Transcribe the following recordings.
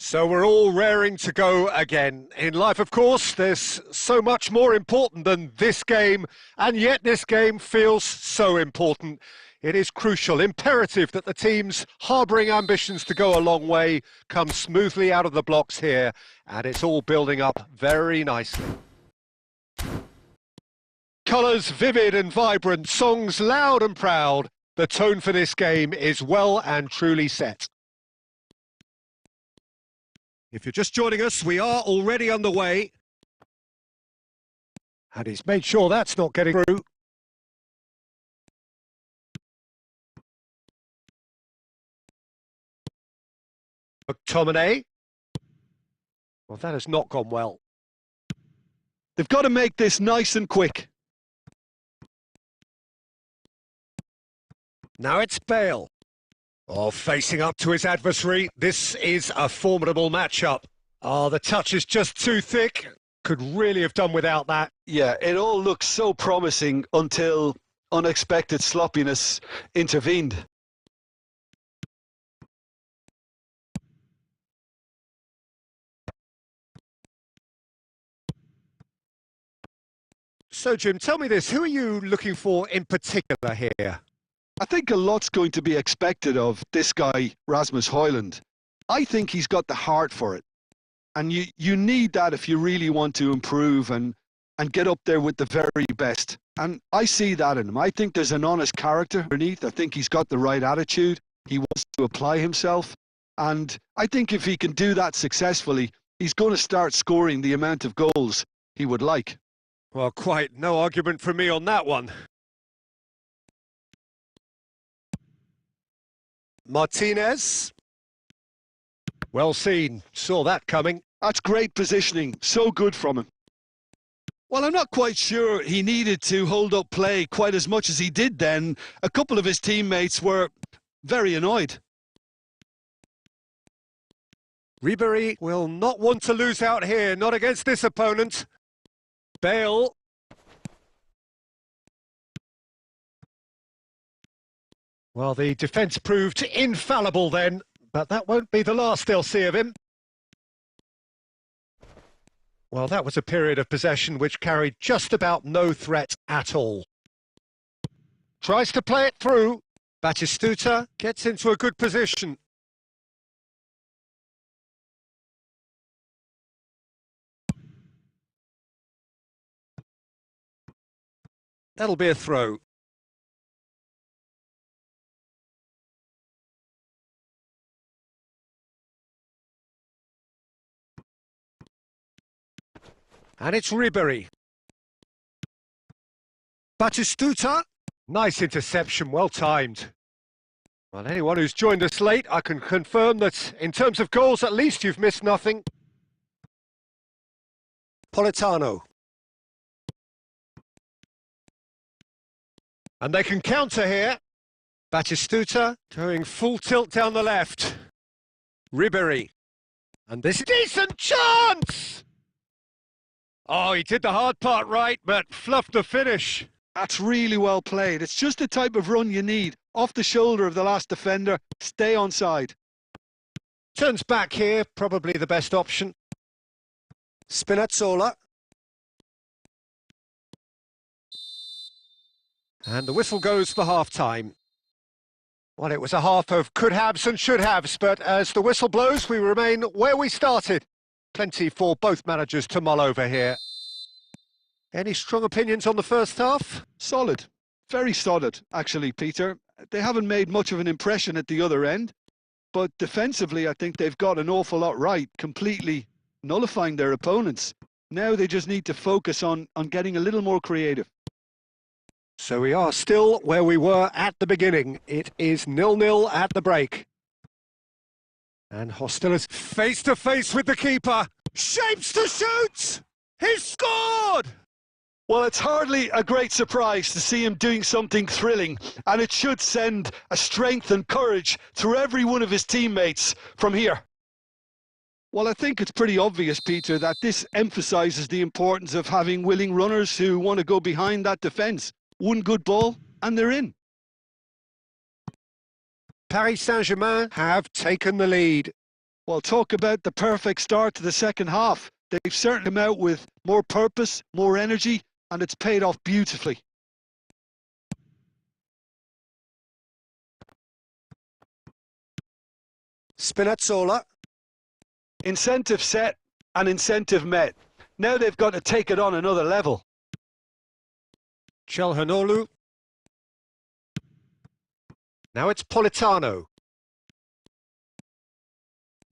So we're all raring to go again. In life, of course, there's so much more important than this game, and yet this game feels so important. It is crucial, imperative that the teams harbouring ambitions to go a long way come smoothly out of the blocks here, and it's all building up very nicely. Colours vivid and vibrant, songs loud and proud. The tone for this game is well and truly set. If you're just joining us, we are already underway. And he's made sure that's not getting through. McTominay. Well, that has not gone well. They've got to make this nice and quick. Now it's Bale. Oh, facing up to his adversary. This is a formidable matchup. Oh, the touch is just too thick. Could really have done without that. Yeah, it all looks so promising until unexpected sloppiness intervened. So, Jim, tell me this. Who are you looking for in particular here? I think a lot's going to be expected of this guy, Rasmus Højlund. I think he's got the heart for it. And you need that if you really want to improve and get up there with the very best. And I see that in him. I think there's an honest character underneath. I think he's got the right attitude. He wants to apply himself. And I think if he can do that successfully, he's going to start scoring the amount of goals he would like. Well, quite no argument from me on that one. Martinez. Well seen. Saw that coming. That's great positioning. So good from him. Well, I'm not quite sure he needed to hold up play quite as much as he did then. A couple of his teammates were very annoyed. Ribéry will not want to lose out here, not against this opponent. Bale. Well, the defence proved infallible then, but that won't be the last they'll see of him. Well, that was a period of possession which carried just about no threat at all. Tries to play it through. Batistuta gets into a good position. That'll be a throw. And it's Ribéry. Batistuta. Nice interception, well timed. Well, anyone who's joined us late, I can confirm that in terms of goals, at least you've missed nothing. Politano. And they can counter here. Batistuta going full tilt down the left. Ribéry. And this decent chance! Oh, he did the hard part right, but fluffed the finish. That's really well played. It's just the type of run you need. Off the shoulder of the last defender, stay onside. Turns back here, probably the best option. Spinazzola. And the whistle goes for half-time. Well, it was a half of could-haves and should-haves, but as the whistle blows, we remain where we started. Plenty for both managers to mull over here. Any strong opinions on the first half? Solid. Very solid, actually, Peter. They haven't made much of an impression at the other end, but defensively, I think they've got an awful lot right, completely nullifying their opponents. Now they just need to focus on getting a little more creative. So we are still where we were at the beginning. It is 0-0 at the break. And hostilities face to face with the keeper. Shapes to shoot! He's scored! Well, it's hardly a great surprise to see him doing something thrilling, and it should send a strength and courage through every one of his teammates from here. Well, I think it's pretty obvious, Peter, that this emphasises the importance of having willing runners who want to go behind that defence. One good ball, and they're in. Paris Saint-Germain have taken the lead. Well, talk about the perfect start to the second half. They've certainly come out with more purpose, more energy, and it's paid off beautifully. Spinazzola. Incentive set and incentive met. Now they've got to take it on another level. Calhanoglu. Now it's Politano.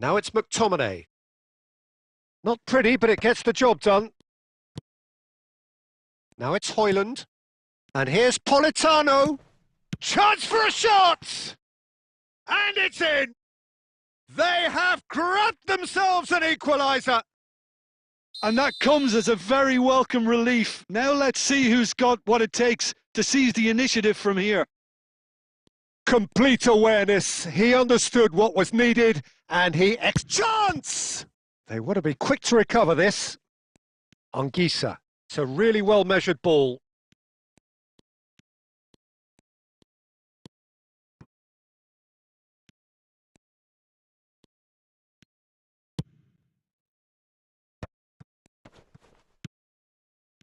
Now it's McTominay. Not pretty, but it gets the job done. Now it's Højlund. And here's Politano. Chance for a shot! And it's in! They have grabbed themselves an equaliser. And that comes as a very welcome relief. Now let's see who's got what it takes to seize the initiative from here. Complete awareness. He understood what was needed and he chance! They want to be quick to recover this. Anguissa. It's a really well-measured ball.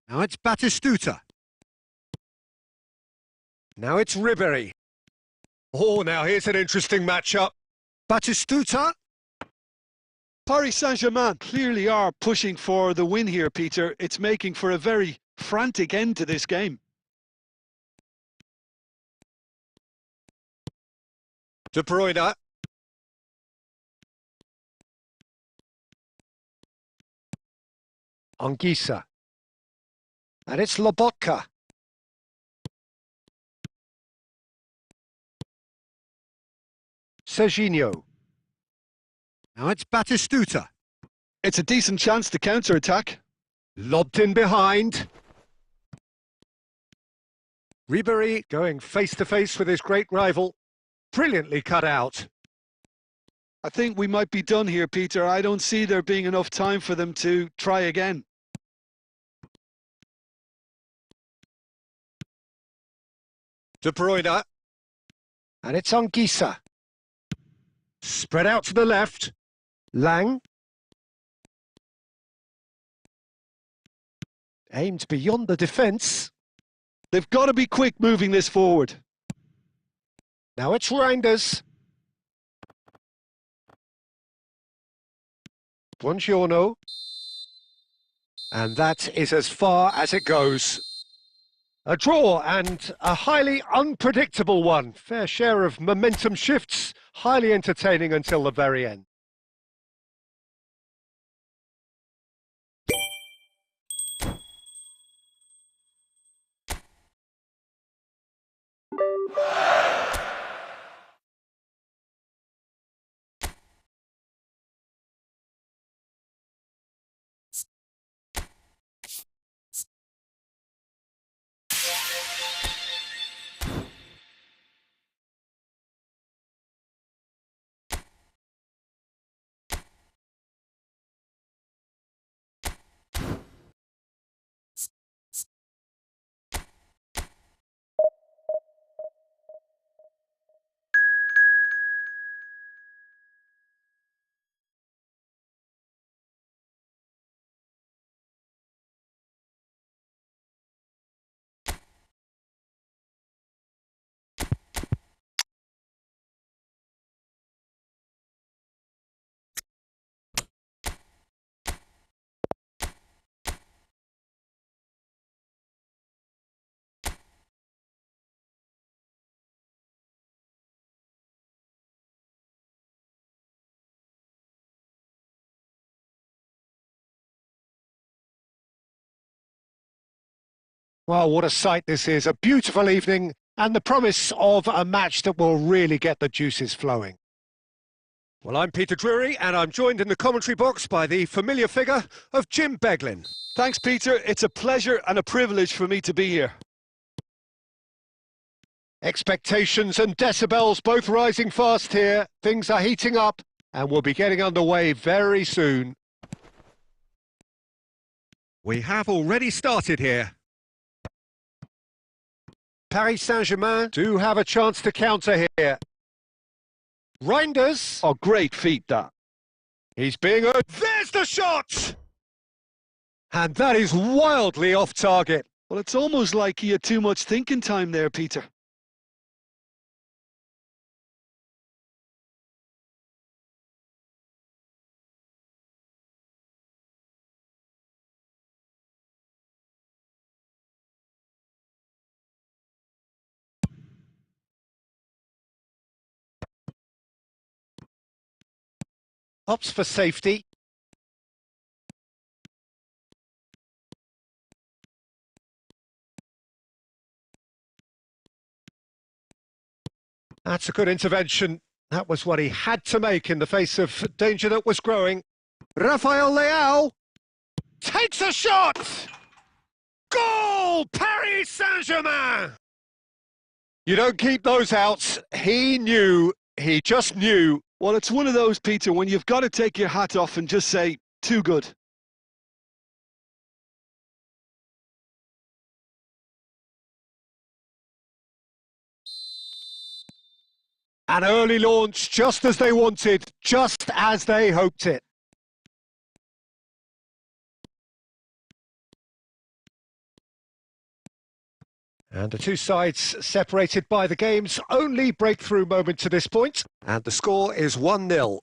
Now it's Batistuta. Now it's Ribéry. Oh, now here's an interesting matchup. Batistuta. Paris Saint-Germain clearly are pushing for the win here, Peter. It's making for a very frantic end to this game. De Bruyne. Anguissa. And it's Lobotka. Serginho. Now it's Batistuta. It's a decent chance to counter-attack. Lobbed in behind. Ribéry going face-to-face with his great rival. Brilliantly cut out. I think we might be done here, Peter. I don't see there being enough time for them to try again. De Bruyne. And it's Anguissa. Spread out to the left. Lang. Aimed beyond the defence. They've got to be quick moving this forward. Now it's Reinders. Buongiorno. And that is as far as it goes. A draw and a highly unpredictable one. Fair share of momentum shifts, highly entertaining until the very end. Well, what a sight this is. A beautiful evening and the promise of a match that will really get the juices flowing. Well, I'm Peter Drury and I'm joined in the commentary box by the familiar figure of Jim Beglin. Thanks, Peter. It's a pleasure and a privilege for me to be here. Expectations and decibels both rising fast here. Things are heating up and we'll be getting underway very soon. We have already started here. Paris Saint-Germain do have a chance to counter here. Reinders. Oh, great feat, that. He's being... There's the shot! And that is wildly off target. Well, it's almost like he had too much thinking time there, Peter. Opts for safety. That's a good intervention. That was what he had to make in the face of danger that was growing. Rafael Leao takes a shot! Goal! Paris Saint-Germain! You don't keep those outs. He knew, he just knew. Well, it's one of those, Peter, when you've got to take your hat off and just say, too good. An early launch, just as they wanted, just as they hoped it. And the two sides separated by the game's only breakthrough moment to this point. And the score is 1-0.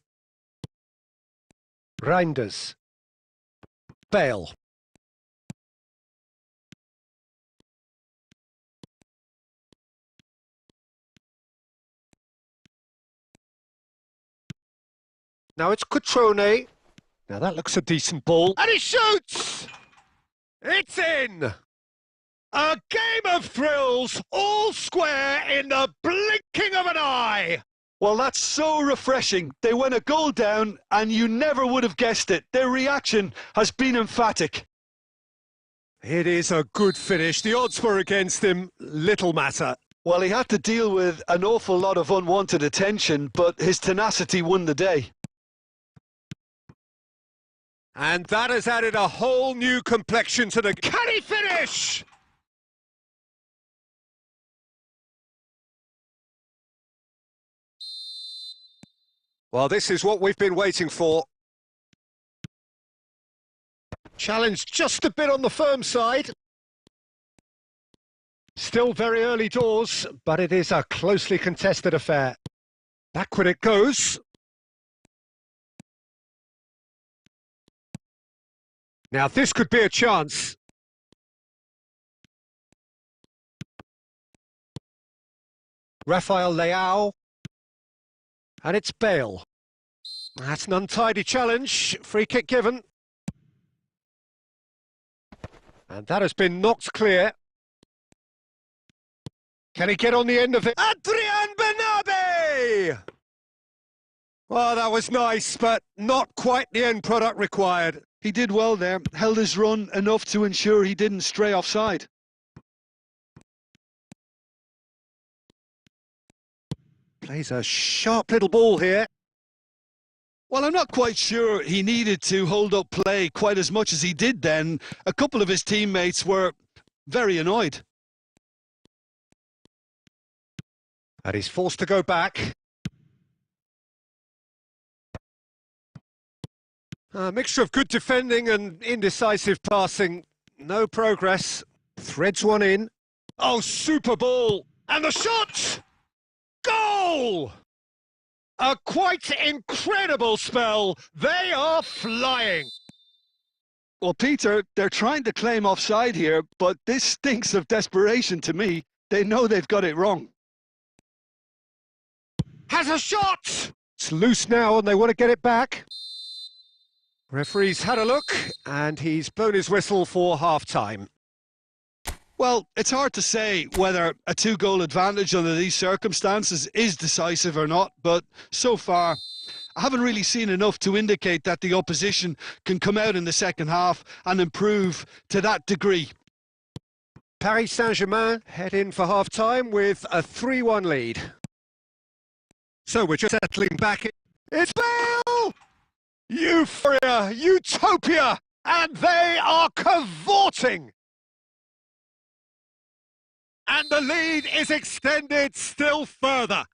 Reinders. Bale. Now it's Cutrone. Now that looks a decent ball. And he shoots! It's in! A game of thrills, all square in the blinking of an eye! Well, that's so refreshing. They went a goal down and you never would have guessed it. Their reaction has been emphatic. It is a good finish. The odds were against him, little matter. Well, he had to deal with an awful lot of unwanted attention, but his tenacity won the day. And that has added a whole new complexion to the... Can he finish? Well, this is what we've been waiting for. Challenge just a bit on the firm side. Still very early doors, but it is a closely contested affair. Backward it goes. Now this could be a chance. Rafael Leao. And it's Bale. That's an untidy challenge. Free kick given. And that has been knocked clear. Can he get on the end of it? Adrian Benabe! Well, that was nice, but not quite the end product required. He did well there, held his run enough to ensure he didn't stray offside. Plays a sharp little ball here. Well, I'm not quite sure he needed to hold up play quite as much as he did then. A couple of his teammates were very annoyed. And he's forced to go back. A mixture of good defending and indecisive passing. No progress. Threads one in. Oh, super ball! And the shot! Goal! A quite incredible spell. They are flying. Well, Peter, they're trying to claim offside here, but this stinks of desperation to me. They know they've got it wrong. Has a shot! It's loose now and they want to get it back. Referee's had a look and he's blown his whistle for half-time. Well, it's hard to say whether a two-goal advantage under these circumstances is decisive or not, but so far I haven't really seen enough to indicate that the opposition can come out in the second half and improve to that degree. Paris Saint-Germain head in for half-time with a 3-1 lead. So we're just settling back in. It's Bale! Euphoria, utopia, and they are cavorting! And the lead is extended still further.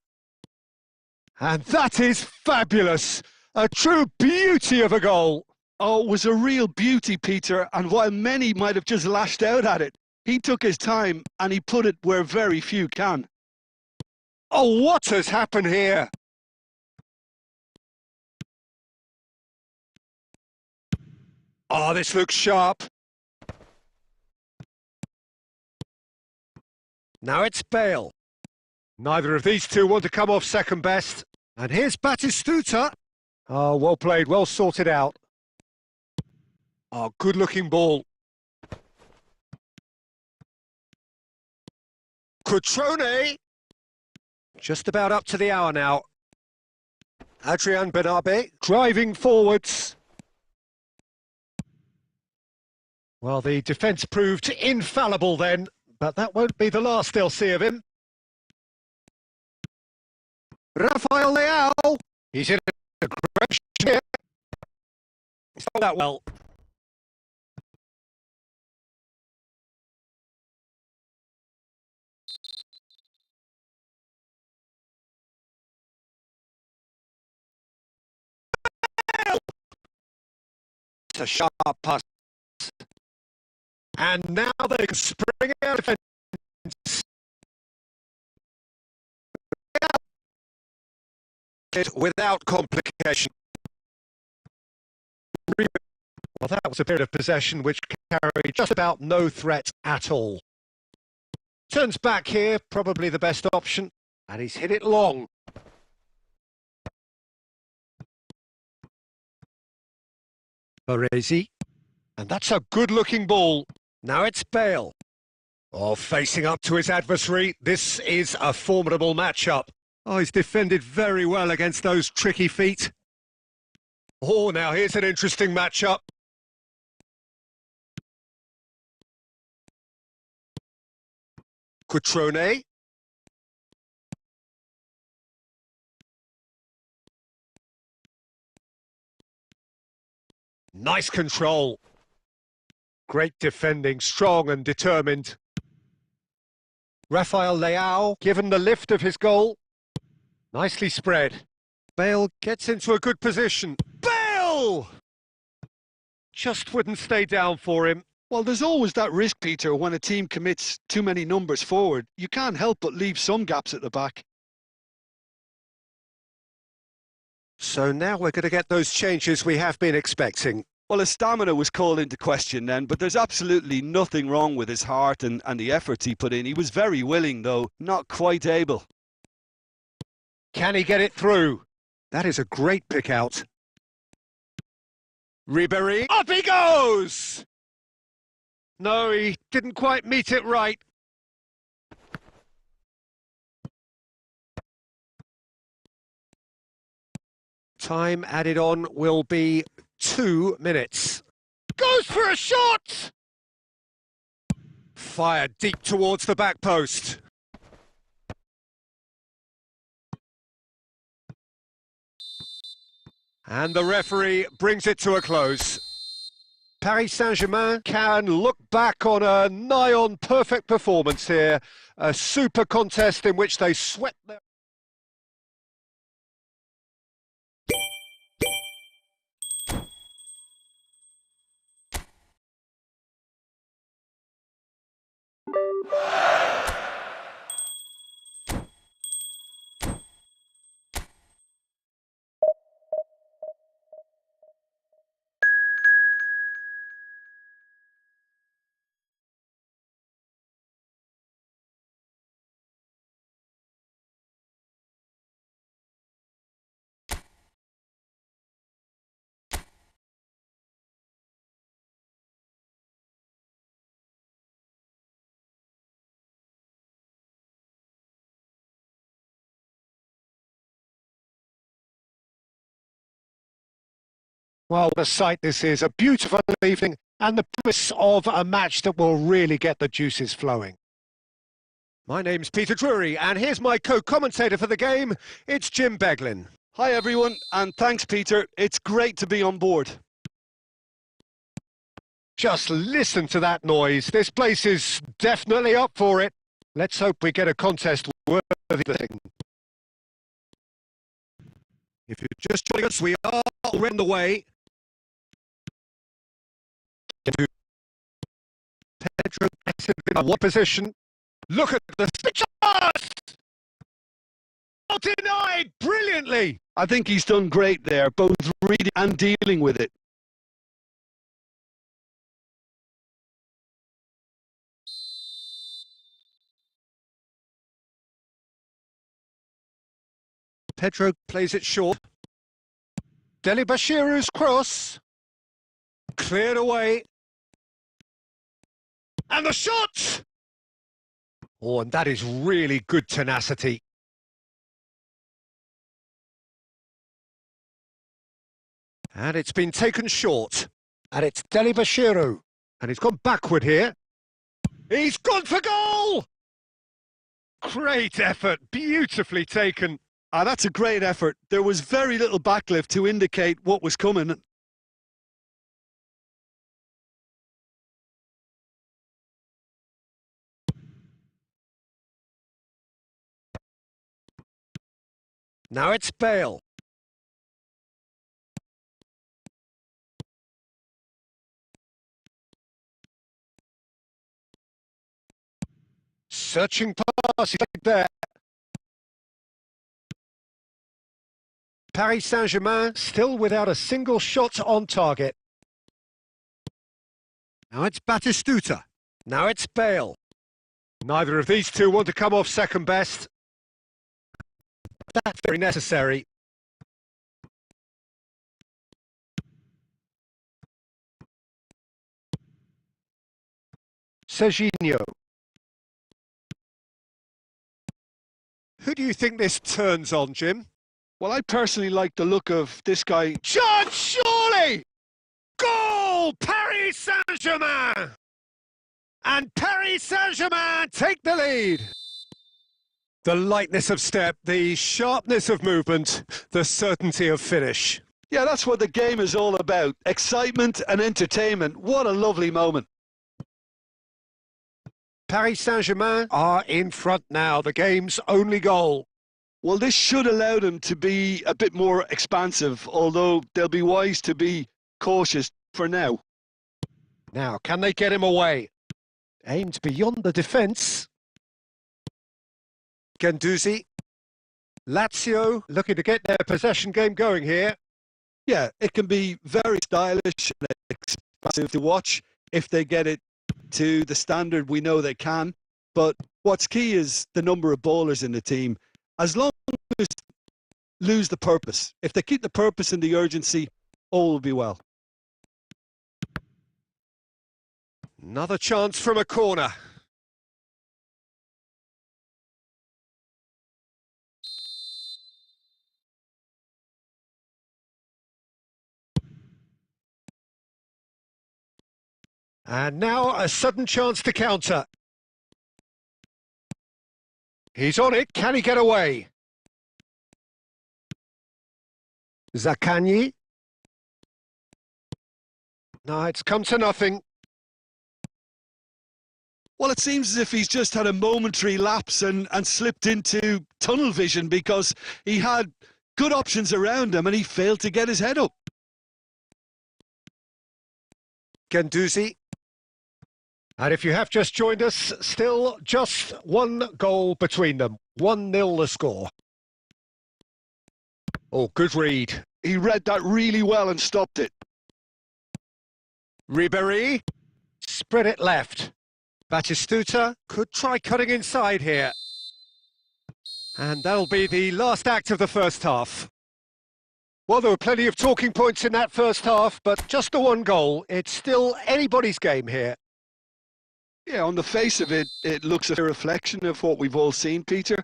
And that is fabulous. A true beauty of a goal. Oh, it was a real beauty, Peter, and while many might have just lashed out at it, he took his time and he put it where very few can. Oh, what has happened here? Oh, this looks sharp. Now it's Bale. Neither of these two want to come off second best. And here's Batistuta. Oh, well played, well sorted out. Oh, good-looking ball. Cutrone. Just about up to the hour now. Adrian Benabe driving forwards. Well, the defence proved infallible then, but that won't be the last they'll see of him. Rafael Leao. He's in a great shape. He's done that well. It's a sharp pass. And now they can spring out of defence. Without complication. Well, that was a period of possession which carried just about no threat at all. Turns back here, probably the best option, and he's hit it long. Baresi, and that's a good-looking ball. Now it's Bale. Oh, facing up to his adversary, this is a formidable matchup. Oh, he's defended very well against those tricky feet. Oh, now here's an interesting matchup. Cutrone. Nice control. Great defending, strong and determined. Rafael Leao given the lift of his goal. Nicely spread. Bale gets into a good position. Bale! Just wouldn't stay down for him. Well, there's always that risk, Peter, when a team commits too many numbers forward. You can't help but leave some gaps at the back. So now we're going to get those changes we have been expecting. Well, his stamina was called into question then, but there's absolutely nothing wrong with his heart and the efforts he put in. He was very willing, though, not quite able. Can he get it through? That is a great pick out. Ribéry, up he goes! No, he didn't quite meet it right. Time added on will be 2 minutes. Goes for a shot! Fired deep towards the back post. And the referee brings it to a close. Paris Saint-Germain can look back on a nigh-on perfect performance here. A super contest in which they swept their... Well, what a sight this is. A beautiful evening and the promise of a match that will really get the juices flowing. My name's Peter Drury, and here's my co-commentator for the game. It's Jim Beglin. Hi, everyone, and thanks, Peter. It's great to be on board. Just listen to that noise. This place is definitely up for it. Let's hope we get a contest worthy of the thing. If you're just joining us, we are already on the way. Pedro gets it in one position. Look at the switch. Denied brilliantly. I think he's done great there, both reading and dealing with it. Pedro plays it short. Delibashiru's cross. Cleared away. And the shot! Oh, and that is really good tenacity. And it's been taken short. And it's Delibashiru. And he's gone backward here. He's gone for goal! Great effort, beautifully taken. That's a great effort. There was very little backlift to indicate what was coming. Now it's Bale. Searching pass, he's there. Paris Saint-Germain still without a single shot on target. Now it's Batistuta. Now it's Bale. Neither of these two want to come off second best. That's very necessary. Serginho. Who do you think this turns on, Jim? Well, I personally like the look of this guy. Shot, surely! Goal! Paris Saint-Germain! And Paris Saint-Germain take the lead. The lightness of step, the sharpness of movement, the certainty of finish. Yeah, that's what the game is all about. Excitement and entertainment. What a lovely moment. Paris Saint-Germain are in front now, the game's only goal. Well, this should allow them to be a bit more expansive, although they'll be wise to be cautious for now. Now, can they get him away? Aimed beyond the defence. Guendouzi. Lazio looking to get their possession game going here. Yeah, it can be very stylish and expansive to watch if they get it to the standard we know they can. But what's key is the number of ballers in the team. As long as they lose the purpose, if they keep the purpose and the urgency, all will be well. Another chance from a corner. And now a sudden chance to counter. He's on it. Can he get away? Zaccagni. No, it's come to nothing. Well, it seems as if he's just had a momentary lapse and slipped into tunnel vision because he had good options around him and he failed to get his head up. Guendouzi. And if you have just joined us, still just one goal between them. 1-0 the score. Oh, good read. He read that really well and stopped it. Ribéry. Spread it left. Batistuta could try cutting inside here. And that'll be the last act of the first half. Well, there were plenty of talking points in that first half, but just the one goal. It's still anybody's game here. Yeah, on the face of it, it looks a reflection of what we've all seen, Peter.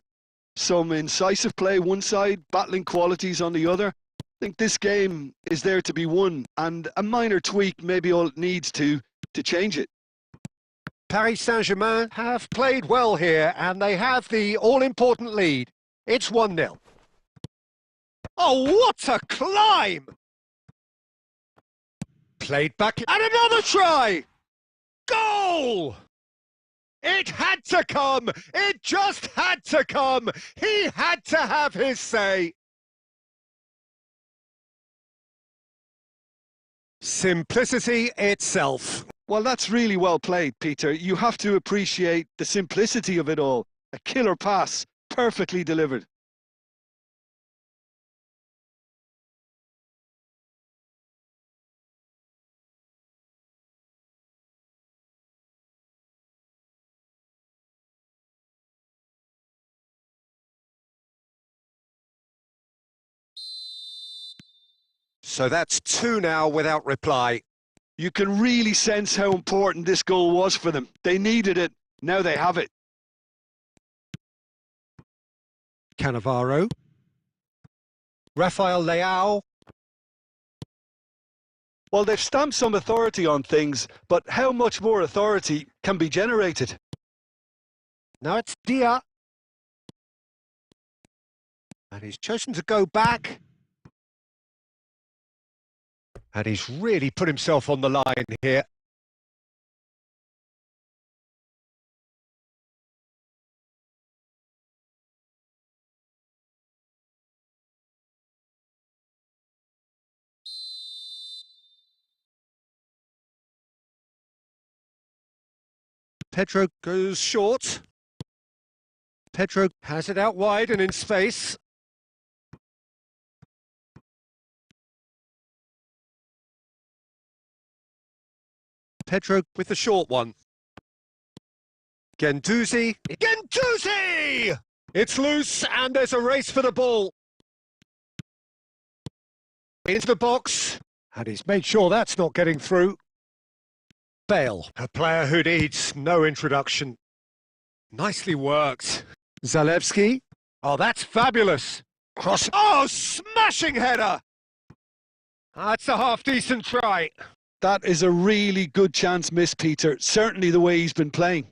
Some incisive play one side, battling qualities on the other. I think this game is there to be won, and a minor tweak maybe all it needs to change it. Paris Saint-Germain have played well here, and they have the all-important lead. It's 1-0. Oh, what a climb! Played back, and another try! Goal! It had to come! It just had to come! He had to have his say! Simplicity itself. Well, that's really well played, Peter. You have to appreciate the simplicity of it all. A killer pass, perfectly delivered. So that's 2 now without reply. You can really sense how important this goal was for them. They needed it. Now they have it. Cannavaro. Rafael Leao. Well, they've stamped some authority on things, but how much more authority can be generated? Now it's Dia. And he's chosen to go back. And he's really put himself on the line here. Pedro goes short. Pedro has it out wide and in space. Pedro with the short one. Guendouzi. Guendouzi! It's loose and there's a race for the ball. Into the box. And he's made sure that's not getting through. Bale, a player who needs no introduction. Nicely worked. Zalewski. Oh, that's fabulous. Cross. Oh, smashing header! That's a half-decent try. That is a really good chance miss, Peter. Certainly the way he's been playing.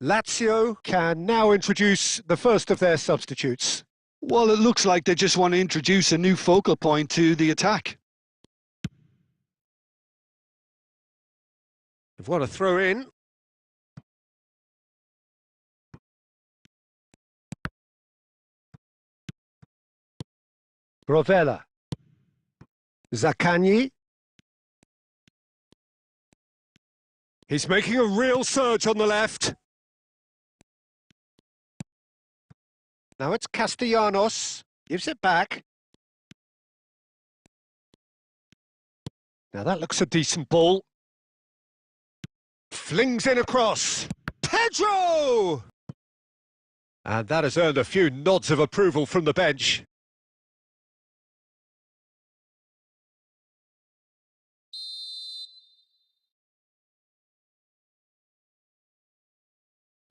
Lazio can now introduce the first of their substitutes. Well, it looks like they just want to introduce a new focal point to the attack. They've got to throw in. Rovella. Zaccagni. He's making a real surge on the left. Now it's Castellanos. Gives it back. Now that looks a decent ball. Flings in across. Pedro! And that has earned a few nods of approval from the bench.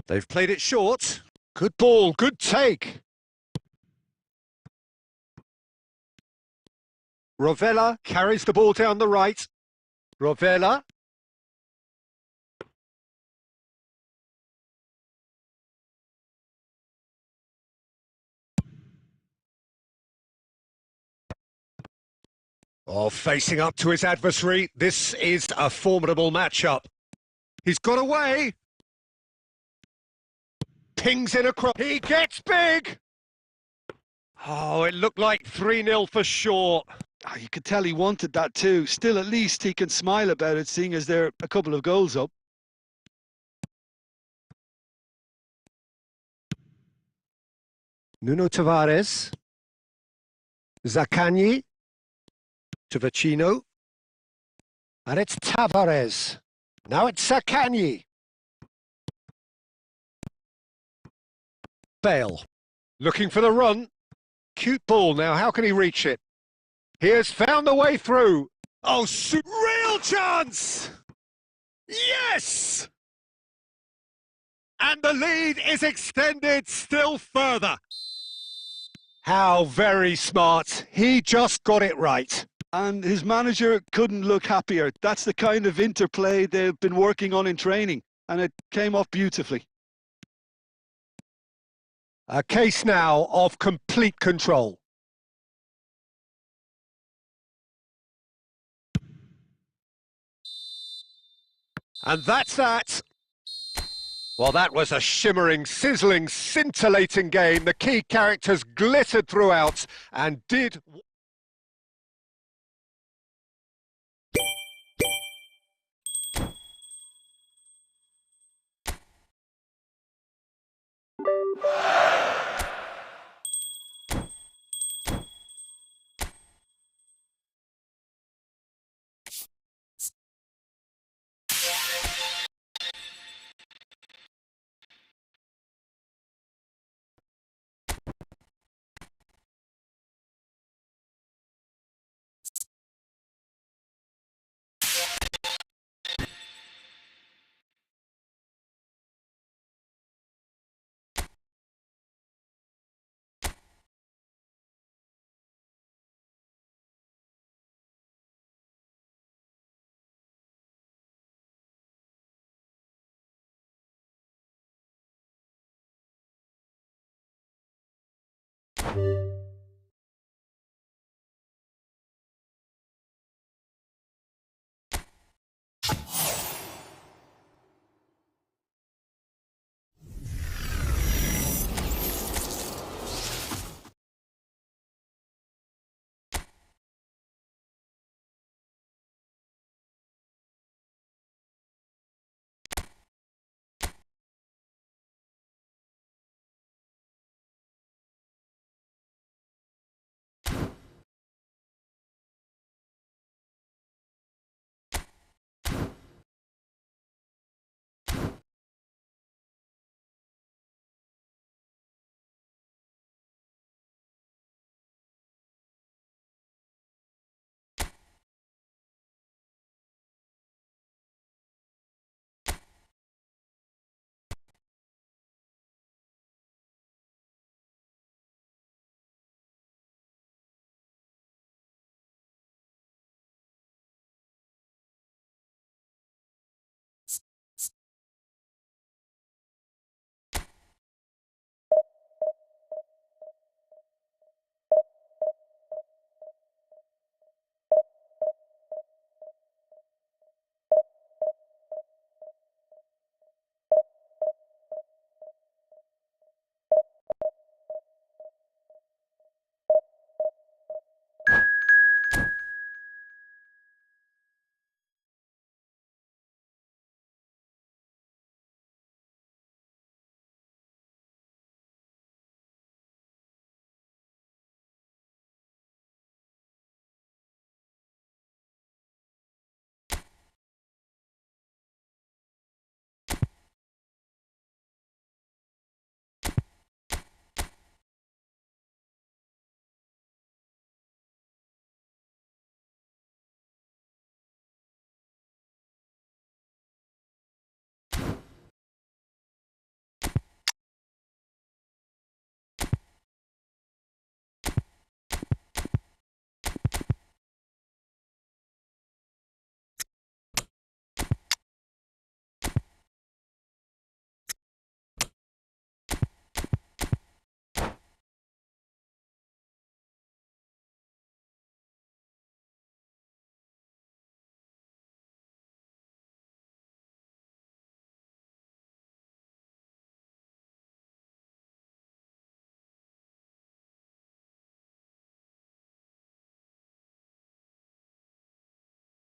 They've played it short. Good ball, good take. Rovella carries the ball down the right. Rovella. Oh, facing up to his adversary. This is a formidable matchup. He's got away. Pings in across. He gets big. Oh, it looked like 3-0 for sure. Oh, you could tell he wanted that too. Still, at least he can smile about it, seeing as they're a couple of goals up. Nuno Tavares. Zaccagni. To Vecino. And it's Tavares. Now it's Zaccagni. Bale. Looking for the run. Cute ball now. How can he reach it? He has found the way through. Oh, real chance! Yes! And the lead is extended still further. How very smart. He just got it right. And his manager couldn't look happier. That's the kind of interplay they've been working on in training, and it came off beautifully. A case now of complete control. And that's that. Well, that was a shimmering, sizzling, scintillating game. The key characters glittered throughout and did...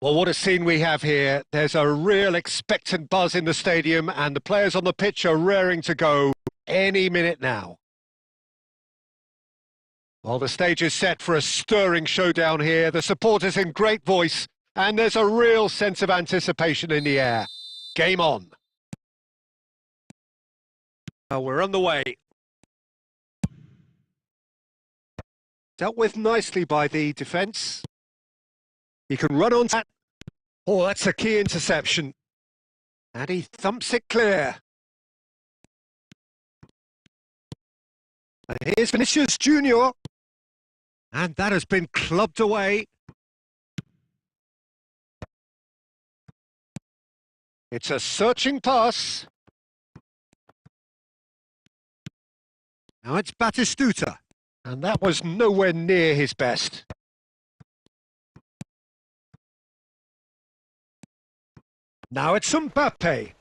Well, what a scene we have here. There's a real expectant buzz in the stadium, and the players on the pitch are raring to go any minute now. Well, the stage is set for a stirring showdown here. The supporters in great voice, and there's a real sense of anticipation in the air. Game on. Well, we're on the way. Dealt with nicely by the defence. He can run on that. Oh, that's a key interception. And he thumps it clear. And here's Vinicius Junior. And that has been clubbed away. It's a searching pass. Now it's Batistuta. And that was nowhere near his best. Now it's Mbappe.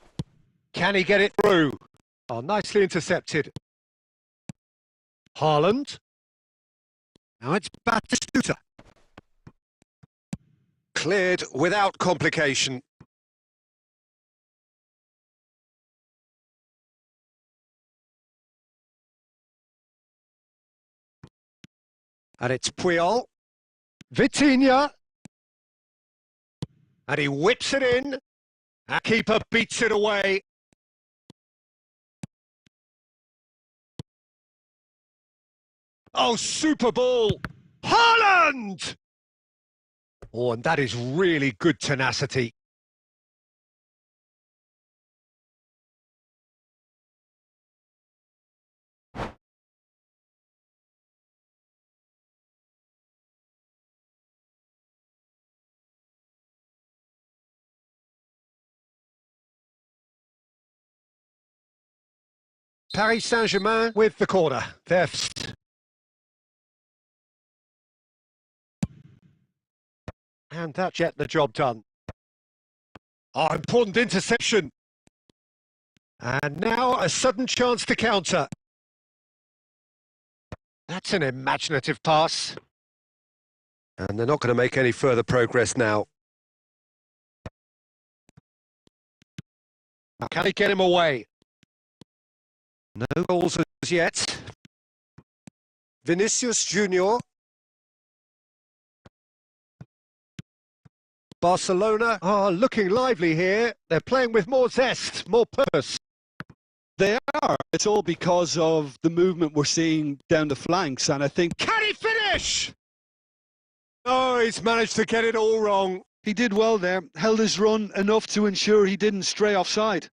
Can he get it through? Oh, nicely intercepted. Haaland. Now it's Batistuta. Cleared without complication. And it's Puyol. Vitinha. And he whips it in. Our keeper beats it away. Oh, super ball. Haaland! Oh, and that is really good tenacity. Paris Saint-Germain with the corner. They're first. And that get the job done. Oh, important interception. And now a sudden chance to counter. That's an imaginative pass. And they're not going to make any further progress now. Can he get him away? No goals as yet. Vinicius Junior. Barcelona are looking lively here. They're playing with more zest, more purpose. They are. It's all because of the movement we're seeing down the flanks, and I think... Can he finish? Oh, he's managed to get it all wrong. He did well there, held his run enough to ensure he didn't stray offside.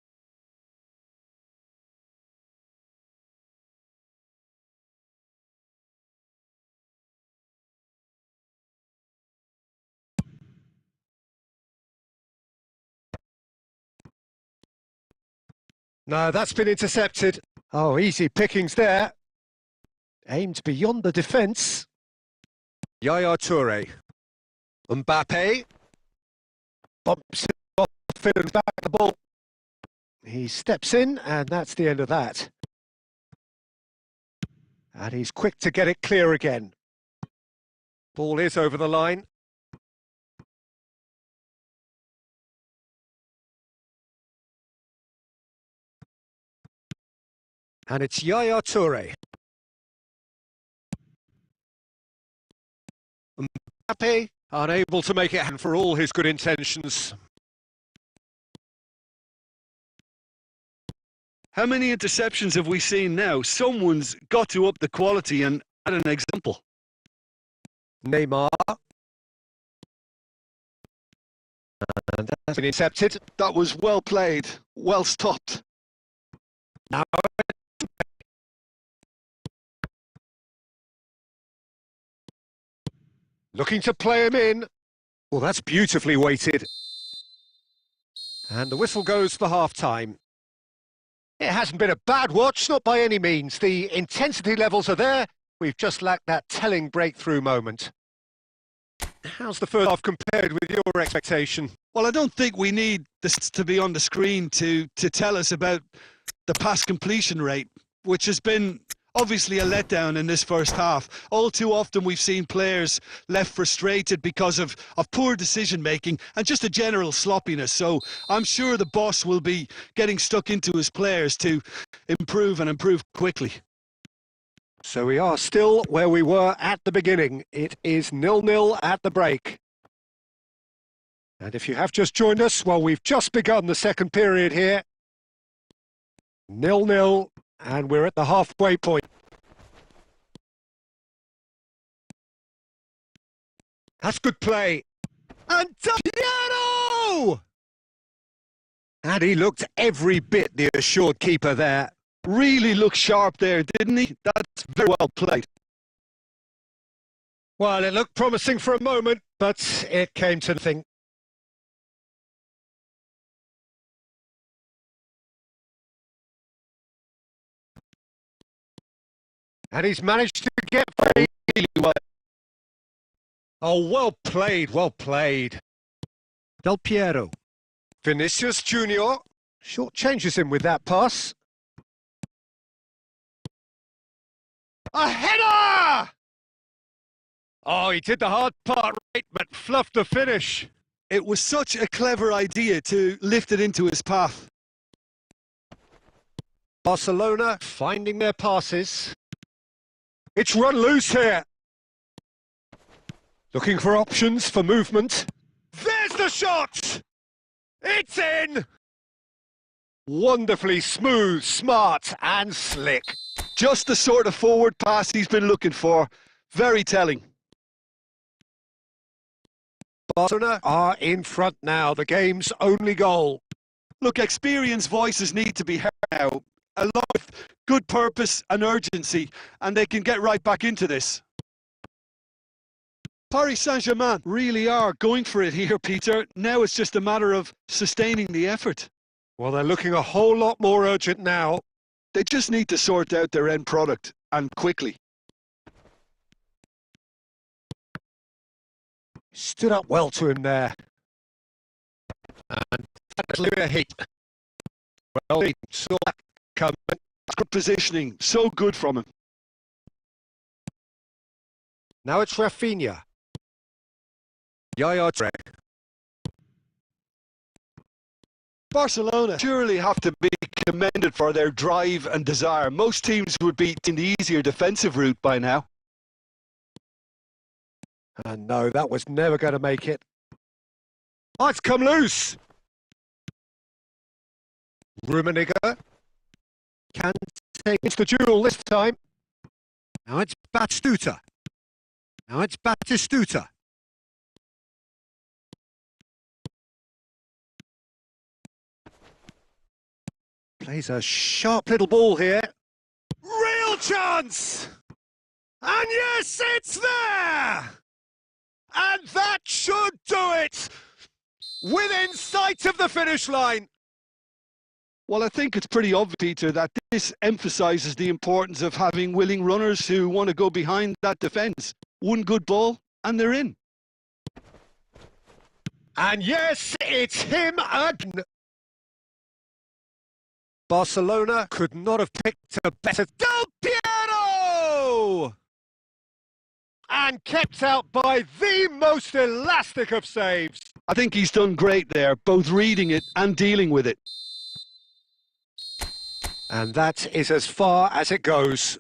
No, that's been intercepted. Oh, easy pickings there. Aimed beyond the defence. Yaya Toure. Mbappe. Bumps it off and back the ball. He steps in, and that's the end of that. And he's quick to get it clear again. Ball is over the line. And it's Yaya Toure. Mbappe unable to make it happen for all his good intentions. How many interceptions have we seen now? Someone's got to up the quality and add an example. Neymar. And that's been intercepted. That was well played, well stopped. Now looking to play him in. Well, that's beautifully weighted. And the whistle goes for half-time. It hasn't been a bad watch, not by any means. The intensity levels are there. We've just lacked that telling breakthrough moment. How's the first half compared with your expectation? Well, I don't think we need this to be on the screen to tell us about the pass completion rate, which has been obviously a letdown in this first half. All too often we've seen players left frustrated because of poor decision making and just a general sloppiness. So I'm sure the boss will be getting stuck into his players to improve and improve quickly. So we are still where we were at the beginning. It is 0-0 at the break. And if you have just joined us, well, we've just begun the second period here. 0-0, and we're at the halfway point. That's good play. And Piano! And he looked every bit the assured keeper there. Really looked sharp there, didn't he? That's very well played. Well, it looked promising for a moment, but it came to nothing. And he's managed to get free. Really well. Oh, well played, well played. Del Piero. Vinicius Junior short changes him with that pass. A header! Oh, he did the hard part right, but fluffed the finish. It was such a clever idea to lift it into his path. Barcelona finding their passes. It's run loose here. Looking for options for movement. There's the shot! It's in! Wonderfully smooth, smart and slick. Just the sort of forward pass he's been looking for. Very telling. Barcelona are in front now, the game's only goal. Look, experienced voices need to be heard now, along with good purpose and urgency, and they can get right back into this. Paris Saint-Germain really are going for it here, Peter. Now it's just a matter of sustaining the effort. Well, they're looking a whole lot more urgent now. They just need to sort out their end product, and quickly. Stood up well to him there. And clear hit. Well, he saw that coming. Good positioning, so good from him. Now it's Rafinha. Yaya Touré. Barcelona surely have to be commended for their drive and desire. Most teams would be in the easier defensive route by now. And no, that was never going to make it. Oh, it's come loose. Rummenigge can take the duel this time. Now it's Batistuta. Plays a sharp little ball here. Real chance! And yes, it's there! And that should do it! Within sight of the finish line. Well, I think it's pretty obvious, Peter, that this emphasises the importance of having willing runners who want to go behind that defence. One good ball, and they're in. And yes, it's him again. Barcelona could not have picked a better Del Piero! And kept out by the most elastic of saves. I think he's done great there, both reading it and dealing with it. And that is as far as it goes.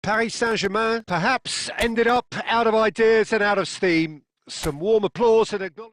Paris Saint-Germain perhaps ended up out of ideas and out of steam. Some warm applause and acknowledgement.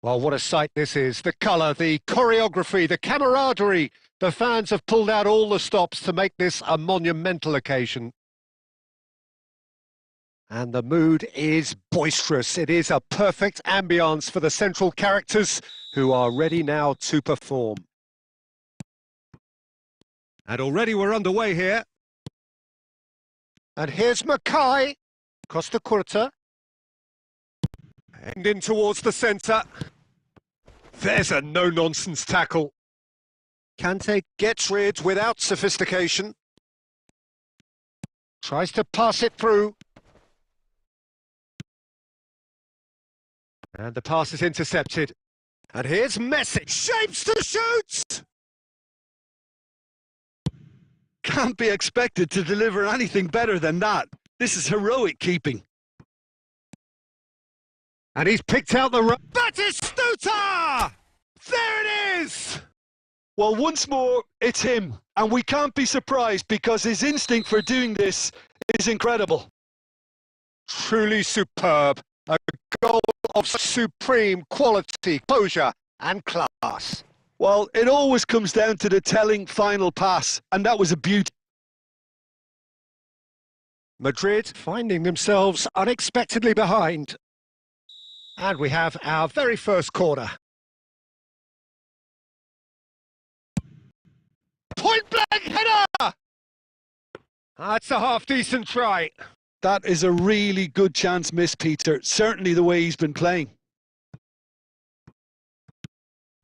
Well, what a sight this is. The colour, the choreography, the camaraderie. The fans have pulled out all the stops to make this a monumental occasion. And the mood is boisterous. It is a perfect ambience for the central characters who are ready now to perform. And already we're underway here. And here's Mackay. Costa Curta. And in towards the centre. There's a no-nonsense tackle. Kante gets rid without sophistication. Tries to pass it through. And the pass is intercepted. And here's Messi. Shapes to shoot! Can't be expected to deliver anything better than that. This is heroic keeping. And he's picked out the... Batistuta! There it is! Well, once more, it's him. And we can't be surprised because his instinct for doing this is incredible. Truly superb. A goal of supreme quality, composure and class. Well, it always comes down to the telling final pass, and that was a beauty. Madrid finding themselves unexpectedly behind. And we have our very first corner. Point-blank header! That's a half-decent try. That is a really good chance miss, Peter. Certainly the way he's been playing.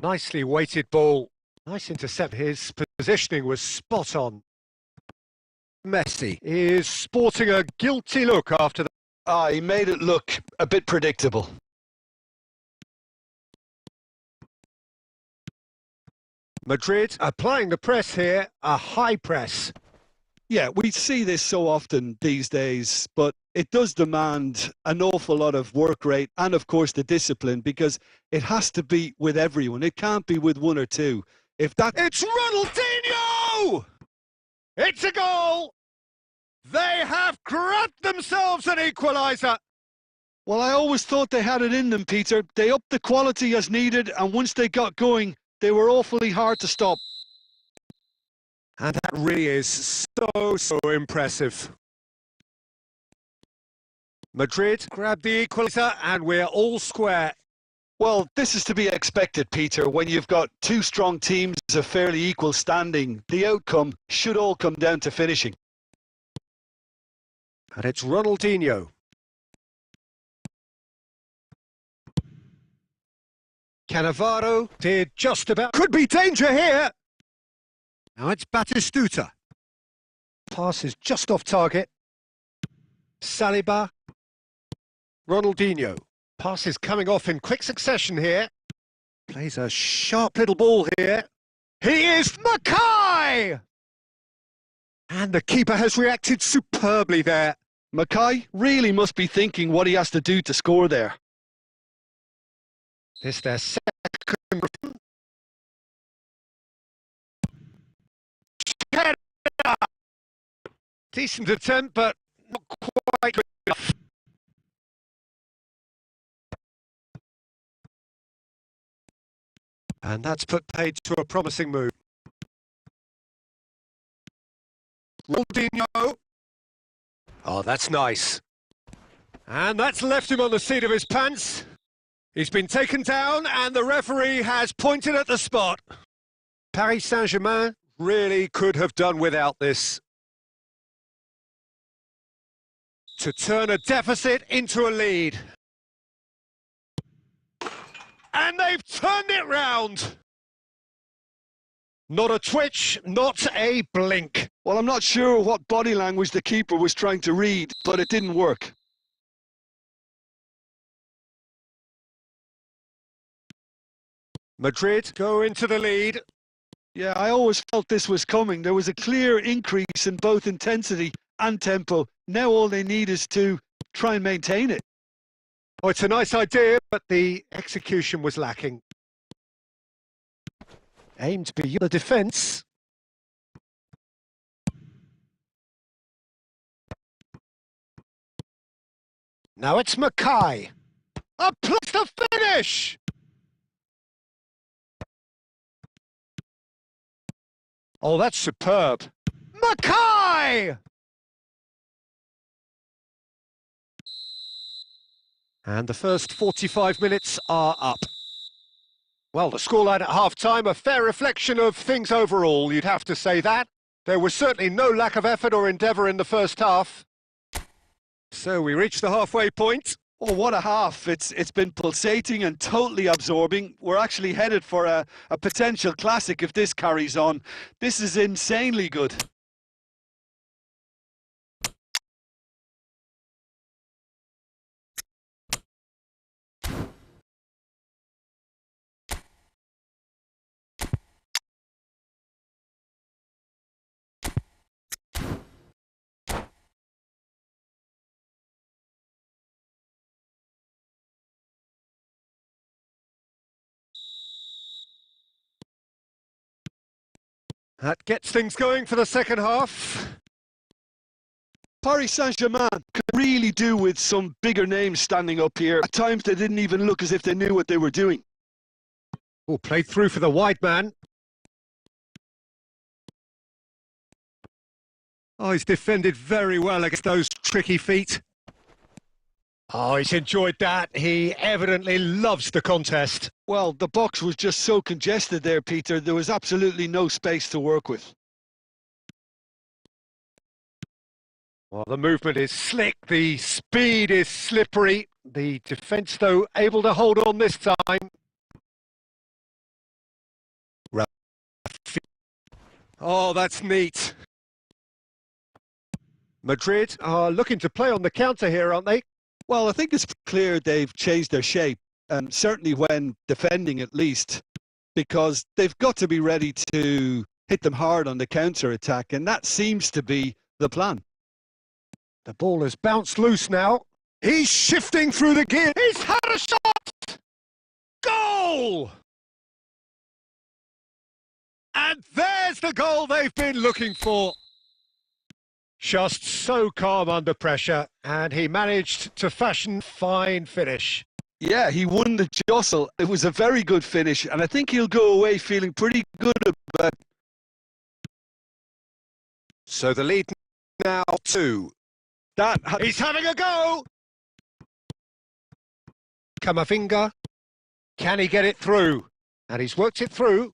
Nicely weighted ball. Nice intercept. His positioning was spot on. Messi is sporting a guilty look after that. He made it look a bit predictable. Madrid applying the press here, a high press. Yeah, we see this so often these days, but it does demand an awful lot of work rate and, of course, the discipline, because it has to be with everyone. It can't be with one or two. If that... It's Ronaldinho! It's a goal! They have grabbed themselves an equaliser. Well, I always thought they had it in them, Peter. They upped the quality as needed, and once they got going, they were awfully hard to stop. And that really is so impressive. Madrid grabbed the equaliser and we're all square. Well, this is to be expected, Peter. When you've got two strong teams of fairly equal standing, the outcome should all come down to finishing. And it's Ronaldinho. Cannavaro did just about... Could be danger here! Now it's Batistuta. Pass is just off target. Saliba. Ronaldinho. Pass is coming off in quick succession here. Plays a sharp little ball here. He is Mackay! And the keeper has reacted superbly there. Mackay really must be thinking what he has to do to score there. This their second. Decent attempt, but not quite good enough. And that's put paid to a promising move. Ronaldinho. Oh, that's nice. And that's left him on the seat of his pants. He's been taken down and the referee has pointed at the spot. Paris Saint-Germain really could have done without this. To turn a deficit into a lead. And they've turned it round. Not a twitch, not a blink. Well, I'm not sure what body language the keeper was trying to read, but it didn't work. Madrid go into the lead. Yeah, I always felt this was coming. There was a clear increase in both intensity and tempo. Now all they need is to try and maintain it. Oh, it's a nice idea, but the execution was lacking. Aimed beyond the defence. Now it's Mackay. A plus to finish! Oh, that's superb. Mackay! And the first 45 minutes are up. Well, the scoreline at half-time, a fair reflection of things overall, you'd have to say that. There was certainly no lack of effort or endeavour in the first half. So we reach the halfway point. Oh, what a half. It's been pulsating and totally absorbing. We're actually headed for a potential classic if this carries on. This is insanely good. That gets things going for the second half. Paris Saint-Germain could really do with some bigger names standing up here. At times they didn't even look as if they knew what they were doing. Oh, played through for the wide man. Oh, he's defended very well against those tricky feet. Oh, he's enjoyed that. He evidently loves the contest. Well, the box was just so congested there, Peter. There was absolutely no space to work with. Well, the movement is slick, the speed is slippery. The defence, though, able to hold on this time. Oh, that's neat. Madrid are looking to play on the counter here, aren't they? Well, I think it's clear they've changed their shape, certainly when defending at least, because they've got to be ready to hit them hard on the counter-attack, and that seems to be the plan. The ball has bounced loose now. He's shifting through the gear. He's had a shot! Goal! And there's the goal they've been looking for. Just so calm under pressure, and he managed to fashion a fine finish. Yeah, he won the jostle. It was a very good finish, and I think he'll go away feeling pretty good about it. So the lead now 2. He's having a go! Camavinga. Can he get it through? And he's worked it through.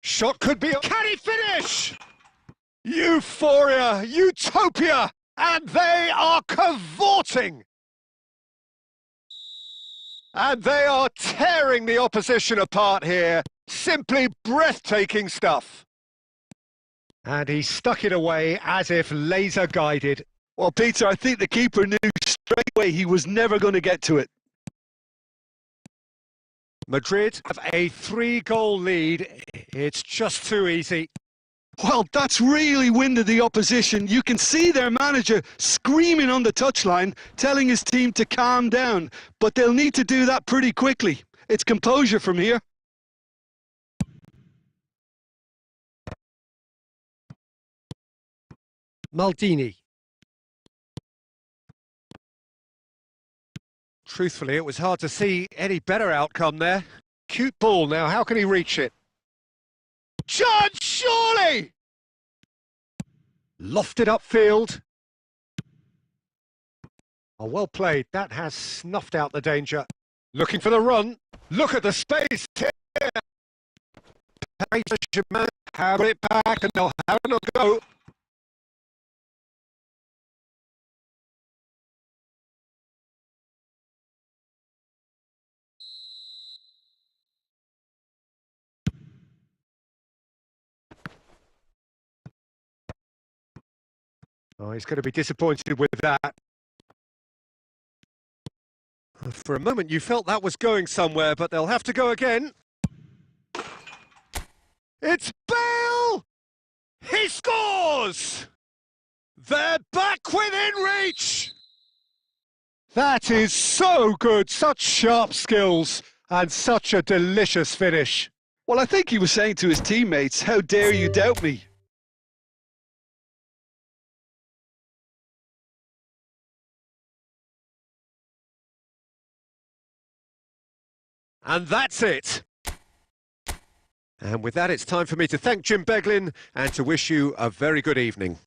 Shot could be... Can he finish? Euphoria, utopia, and they are cavorting. And they are tearing the opposition apart here. Simply breathtaking stuff. And he stuck it away as if laser guided. Well, Peter, I think the keeper knew straight away he was never going to get to it. Madrid have a 3-goal lead. It's just too easy. Well, that's really winded the opposition. You can see their manager screaming on the touchline, telling his team to calm down. But they'll need to do that pretty quickly. It's composure from here. Maldini. Truthfully, it was hard to see any better outcome there. Cute ball now, how can he reach it? Judge, surely! Lofted upfield. Oh, well played. That has snuffed out the danger. Looking for the run. Look at the space here. Have it back and they'll have a go. Oh, he's going to be disappointed with that. For a moment you felt that was going somewhere, but they'll have to go again. It's Bale! He scores! They're back within reach! That is so good, such sharp skills and such a delicious finish. Well, I think he was saying to his teammates, how dare you doubt me? And that's it. And with that, it's time for me to thank Jim Beglin and to wish you a very good evening.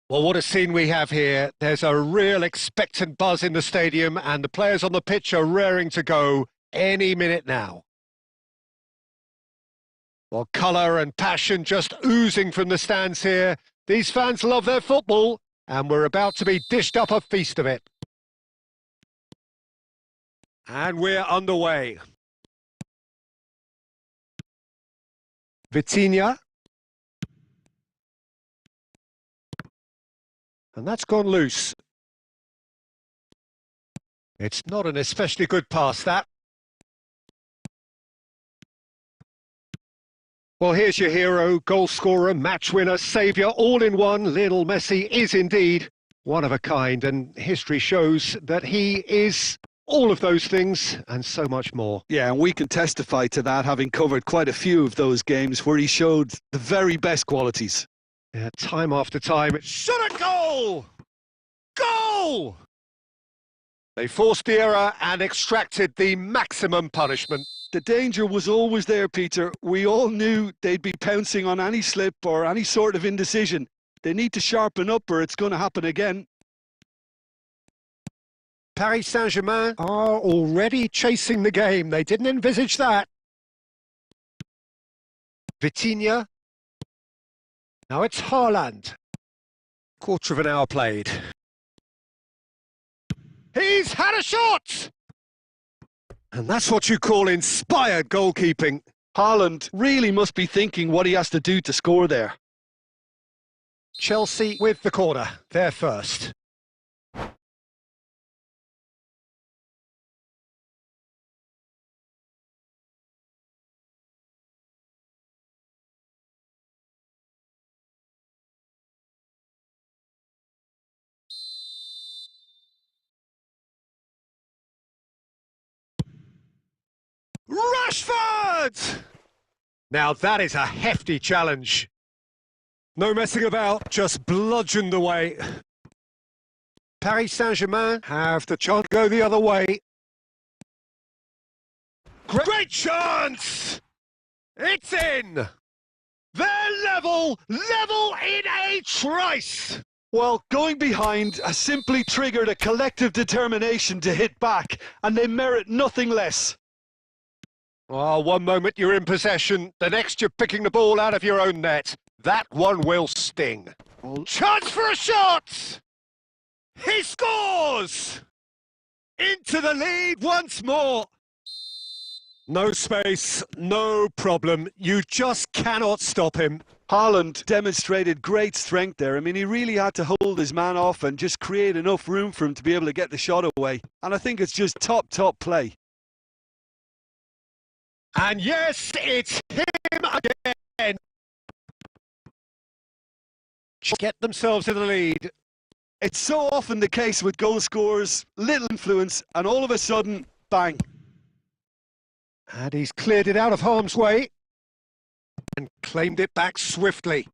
Well, what a scene we have here. There's a real expectant buzz in the stadium and the players on the pitch are raring to go any minute now. Well, colour and passion just oozing from the stands here. These fans love their football and we're about to be dished up a feast of it. And we're underway. Vitinha. And that's gone loose. It's not an especially good pass, that. Well, here's your hero, goal scorer, match winner, saviour, all in one. Lionel Messi is indeed one of a kind, and history shows that he is all of those things and so much more. Yeah, and we can testify to that, having covered quite a few of those games where he showed the very best qualities. Yeah, time after time, it's shot a goal! Goal! They forced the error and extracted the maximum punishment. The danger was always there, Peter. We all knew they'd be pouncing on any slip or any sort of indecision. They need to sharpen up or it's going to happen again. Paris Saint-Germain are already chasing the game. They didn't envisage that. Vitinha. Now it's Haaland. Quarter of an hour played. He's had a shot! And that's what you call inspired goalkeeping. Haaland really must be thinking what he has to do to score there. Chelsea with the corner. They're first. Rashford! Now that is a hefty challenge. No messing about, just bludgeoned away. Paris Saint-Germain have the chance to go the other way. Great chance! It's in! They're level in a trice! Well, going behind has simply triggered a collective determination to hit back, and they merit nothing less. Oh, one moment you're in possession, the next you're picking the ball out of your own net. That one will sting. Chance for a shot! He scores! Into the lead once more. No space, no problem. You just cannot stop him. Haaland demonstrated great strength there. I mean, he really had to hold his man off and just create enough room for him to be able to get the shot away. And I think it's just top play. And yes, it's him again. Get themselves in the lead. It's so often the case with goal scorers, little influence, and all of a sudden, bang. And he's cleared it out of harm's way and claimed it back swiftly.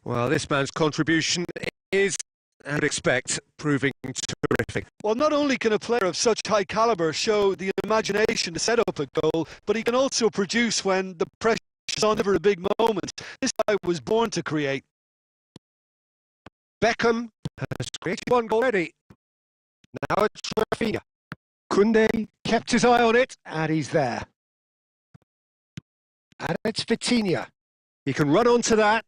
Well, this man's contribution is, I would expect, proving terrific. Well, not only can a player of such high calibre show the imagination to set up a goal, but he can also produce when the pressure is on for a big moment. This guy was born to create. Beckham has created one goal already. Now it's Rafinha. Koundé kept his eye on it, and he's there. And it's Vitinha. He can run onto that.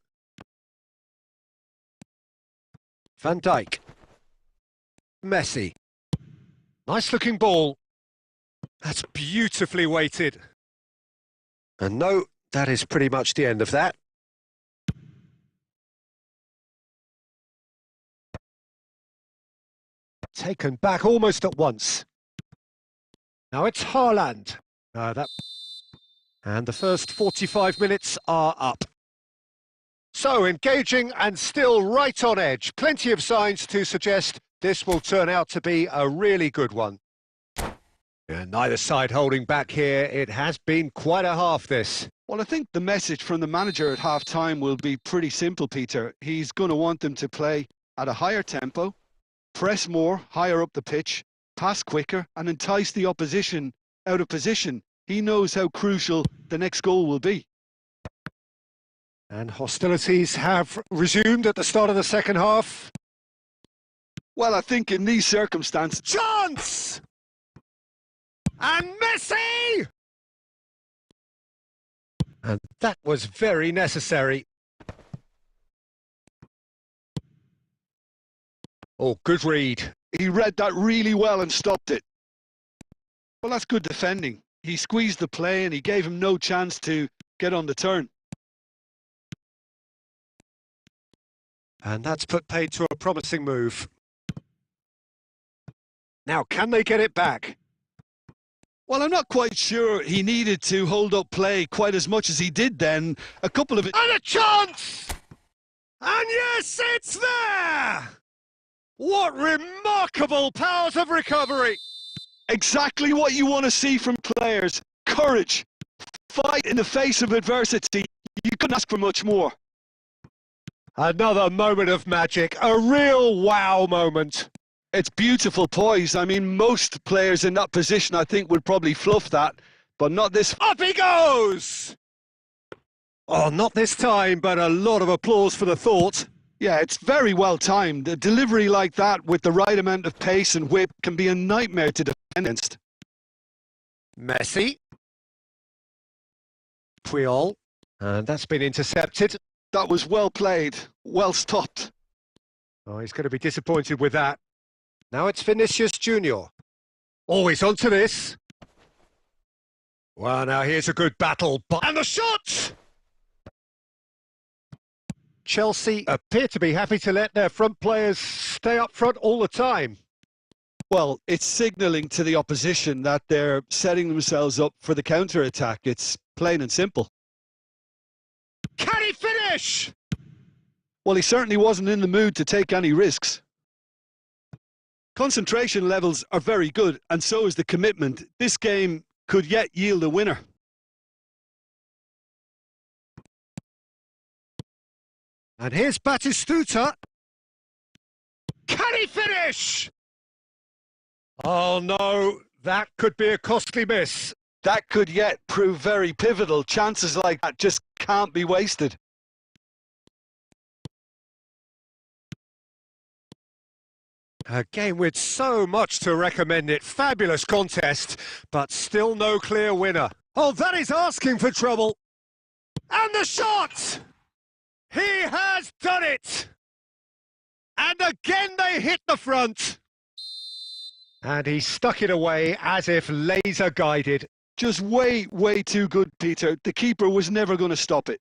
Van Dijk. Messi. Nice looking ball. That's beautifully weighted. And no, that is pretty much the end of that. Taken back almost at once. Now it's Haaland. And the first 45 minutes are up. So engaging and still right on edge. Plenty of signs to suggest this will turn out to be a really good one. And neither side holding back here. It has been quite a half, this. Well, I think the message from the manager at half-time will be pretty simple, Peter. He's going to want them to play at a higher tempo, press more, higher up the pitch, pass quicker, and entice the opposition out of position. He knows how crucial the next goal will be. And hostilities have resumed at the start of the second half. Well, I think in these circumstances... Chance! And Messi! And that was very necessary. Oh, good read. He read that really well and stopped it. Well, that's good defending. He squeezed the play and he gave him no chance to get on the turn. And that's put paid to a promising move. Now, can they get it back? Well, I'm not quite sure he needed to hold up play quite as much as he did then. A couple of... And a chance! And yes, it's there! What remarkable powers of recovery! Exactly what you want to see from players. Courage. Fight in the face of adversity. You couldn't ask for much more. Another moment of magic. A real wow moment. It's beautiful poise. I mean, most players in that position, I think, would probably fluff that, but not this. Up he goes! Oh, not this time, but a lot of applause for the thought. Yeah, it's very well timed. A delivery like that with the right amount of pace and whip can be a nightmare to defend against. Messi. Puyol. And that's been intercepted. That was well played, well stopped. Oh, he's going to be disappointed with that. Now it's Vinicius Junior. Oh, he's onto this. Well, now here's a good battle. And the shot! Chelsea appear to be happy to let their front players stay up front all the time. Well, it's signalling to the opposition that they're setting themselves up for the counter-attack. It's plain and simple. Can he finish? Well, he certainly wasn't in the mood to take any risks. Concentration levels are very good, and so is the commitment. This game could yet yield a winner. And here's Batistuta. Can he finish? Oh no, that could be a costly miss. That could yet prove very pivotal. Chances like that just can't be wasted. A game with so much to recommend it. Fabulous contest, but still no clear winner. Oh, that is asking for trouble. And the shot! He has done it! And again they hit the front. And he stuck it away as if laser guided. Just way too good, Peter. The keeper was never going to stop it.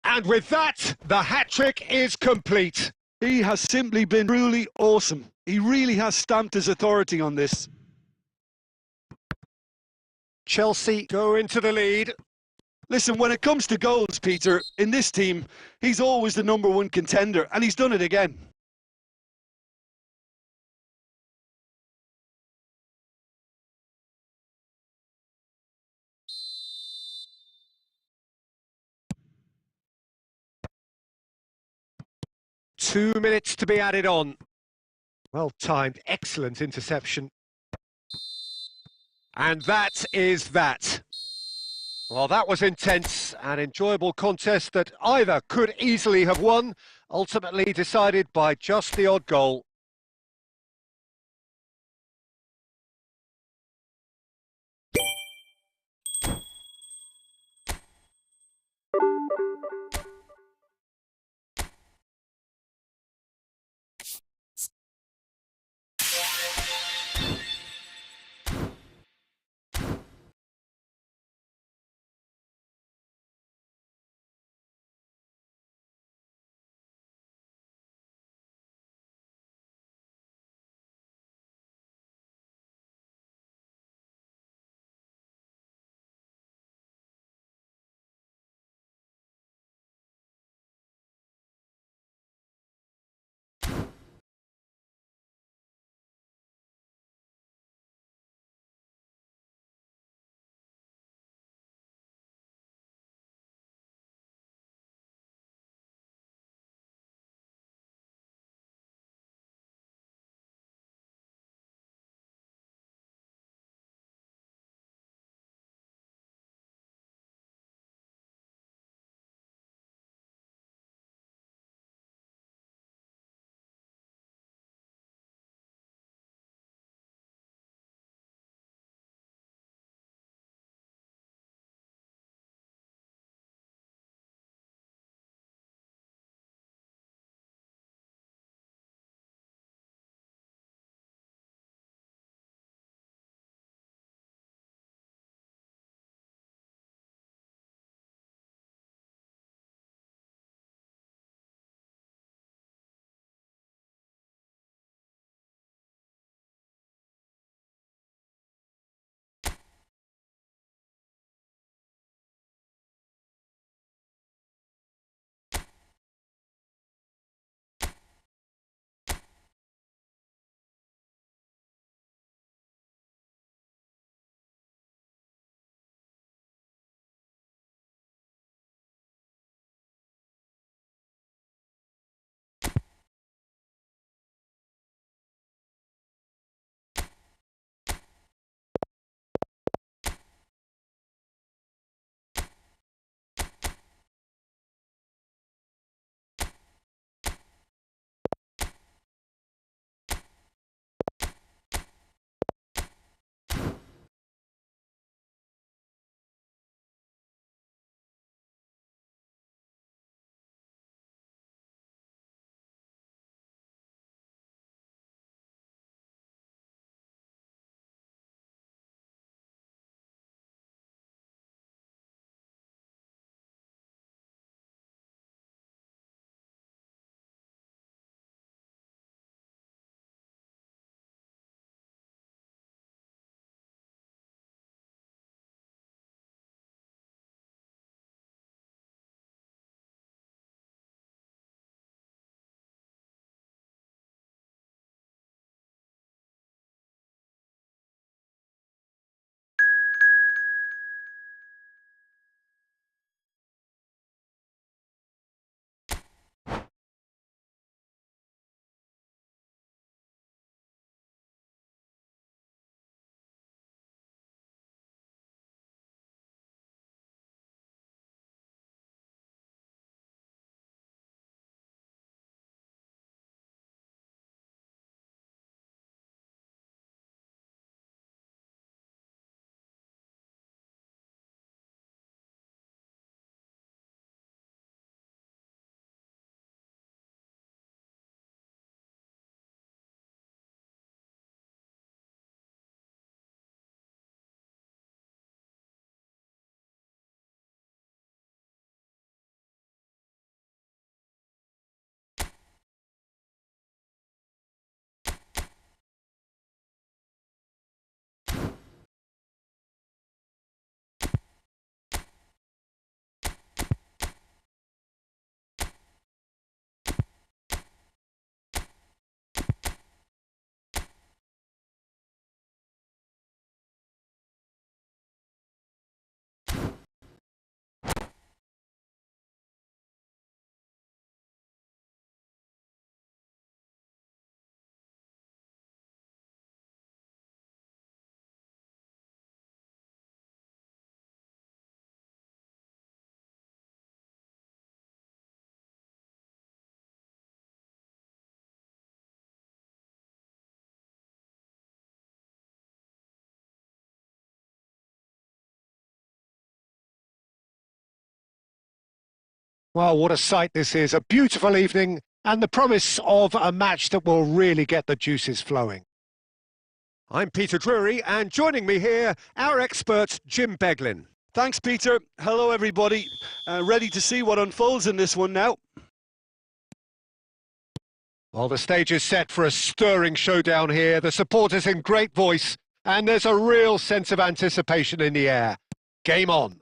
And with that, the hat-trick is complete. He has simply been truly awesome. He really has stamped his authority on this. Chelsea go into the lead. Listen, when it comes to goals, Peter, in this team, he's always the #1 contender, and he's done it again. Two minutes to be added on. Well timed, excellent interception. And that is that. Well, that was intense, an enjoyable contest that either could easily have won, ultimately decided by just the odd goal. Well, what a sight this is. A beautiful evening and the promise of a match that will really get the juices flowing. I'm Peter Drury, and joining me here, our expert, Jim Beglin. Thanks, Peter. Hello, everybody. Ready to see what unfolds in this one now. Well, the stage is set for a stirring showdown here. The supporters in great voice, and there's a real sense of anticipation in the air. Game on.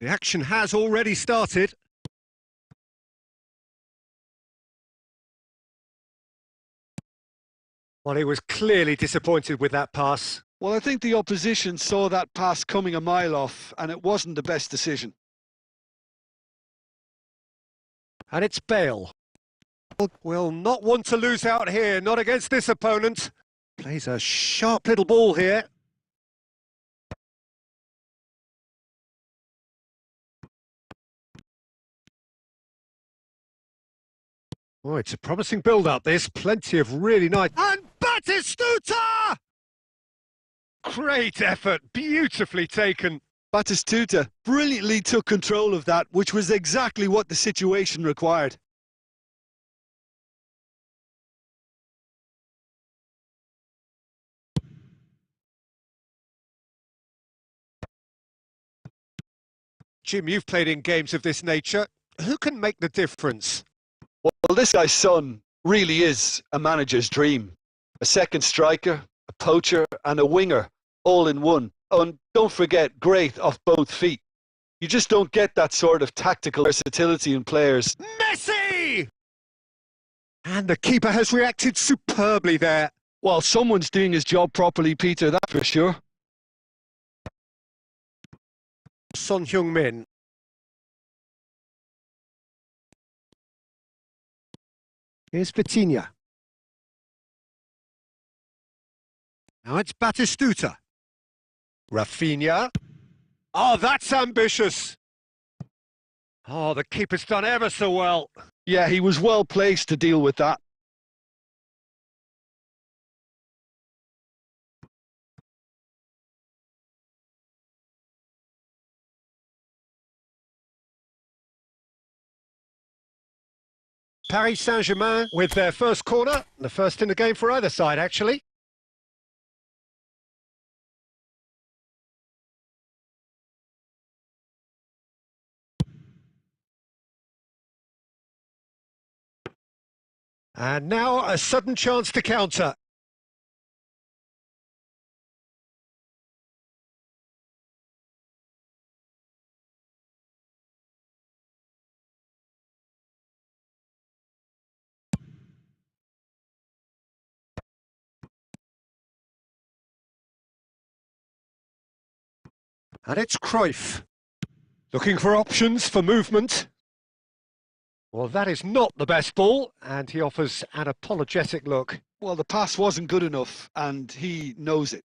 The action has already started. Well, he was clearly disappointed with that pass. Well, I think the opposition saw that pass coming a mile off, and it wasn't the best decision. And it's Bale. Will not want to lose out here, not against this opponent. Plays a sharp little ball here. Oh, it's a promising build-up, this. Plenty of really nice... And Batistuta! Great effort, beautifully taken. Batistuta brilliantly took control of that, which was exactly what the situation required. Jim, you've played in games of this nature. Who can make the difference? Well, this guy's son really is a manager's dream. A second striker, a poacher, and a winger, all in one. Oh, and don't forget, great off both feet. You just don't get that sort of tactical versatility in players. Messi! And the keeper has reacted superbly there. Well, someone's doing his job properly, Peter, that's for sure. Son Heung-min. Here's Vitinha. Now it's Batistuta. Rafinha. Oh, that's ambitious. Oh, the keeper's done ever so well. Yeah, he was well placed to deal with that. Paris Saint-Germain with their first corner, the first in the game for either side, actually. And now a sudden chance to counter. And it's Cruyff. Looking for options for movement. Well, that is not the best ball, and he offers an apologetic look. Well, the pass wasn't good enough, and he knows it.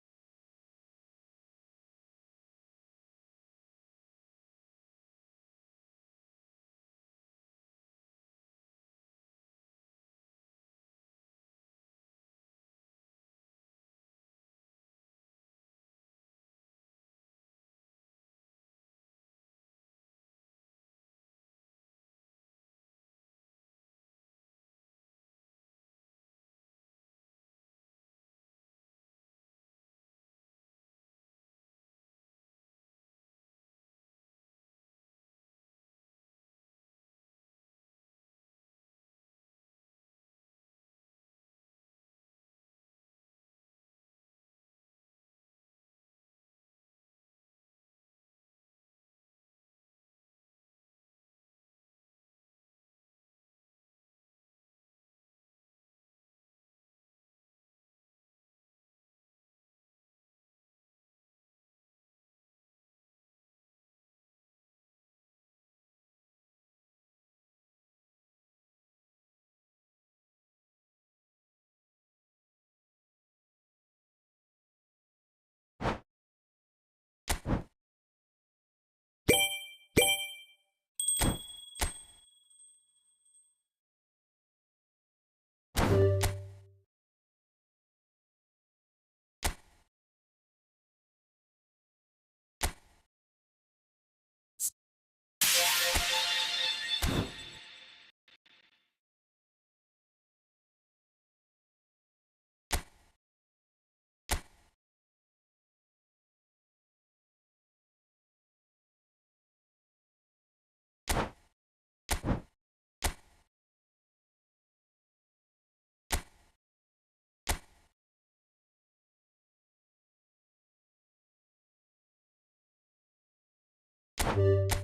you.